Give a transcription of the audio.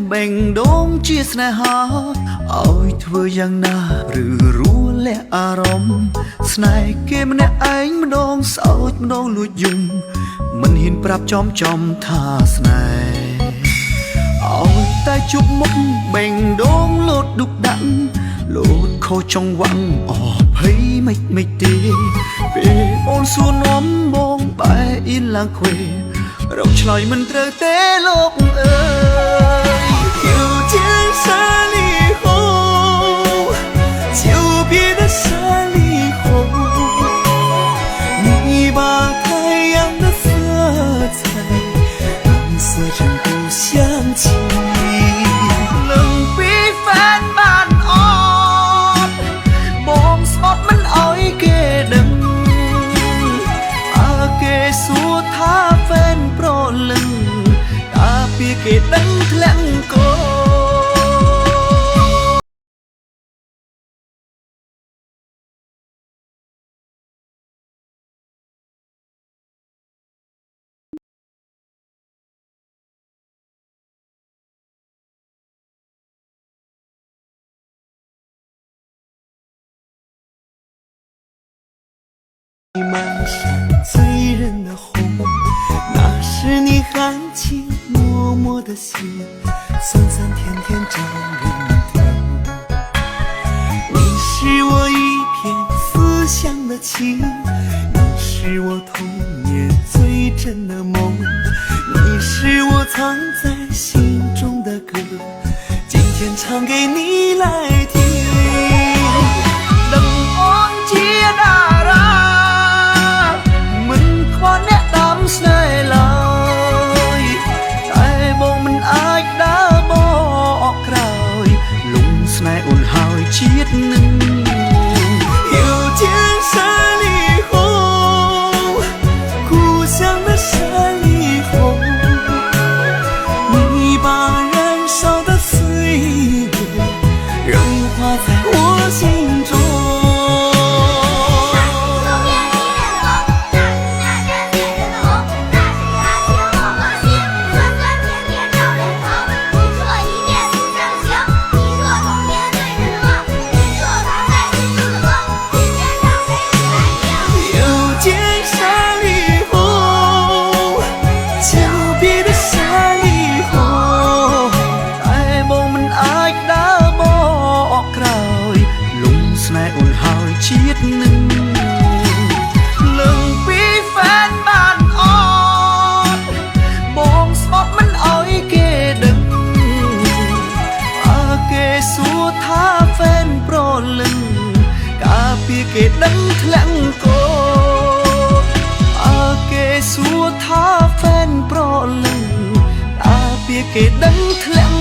แบ่งดงเจียสนาหาเอาเธออย่างน่าหรือรู้และอารมณ์สนายเกมในไอ้มันดงเศร้ามันดงลุยยุ่งมันเห็นปรับจอมท่าสนายเอาแต่จุบมุกแบ่งดงโลดดุกดังโลดโคจงหวังออกให้ไม่ตีเปโอนส่วนน้อมมองไปอินลังเควเราฉลอยมันเตอเตโลกเอ๋ย有天山里红就别的山里红你把太阳的色彩让色尘不相侵冷比แฟนบ้านออดบองสอดมันเอาไอ้เกดังอาเกสัวท่าแฟนโปรลึงตาเปียเกดังแทงโก你满山醉人的红，那是你含情脉脉的心，酸酸甜甜找人疼。你是我一片思乡的情，你是我童年最真的梦，你是我藏在心中的歌，今天唱给你来听。Đừng ôn chia đà ra mình có nét đắm say lời tại bông mình ai đã bỏ cài lùng say ồn hào chiết nưng有天山里红故乡的山里红你把燃烧的岁月融化在我心中chiết nưng lừng bí phán ban ọt bong sótมันเอาไอ้เกดึงอาเกสัวท่าแฟนโปรลึงกาเปียเกดังแทงโกอาเกสัวท่าแฟนโปรลึงกาเปียเกดังแทง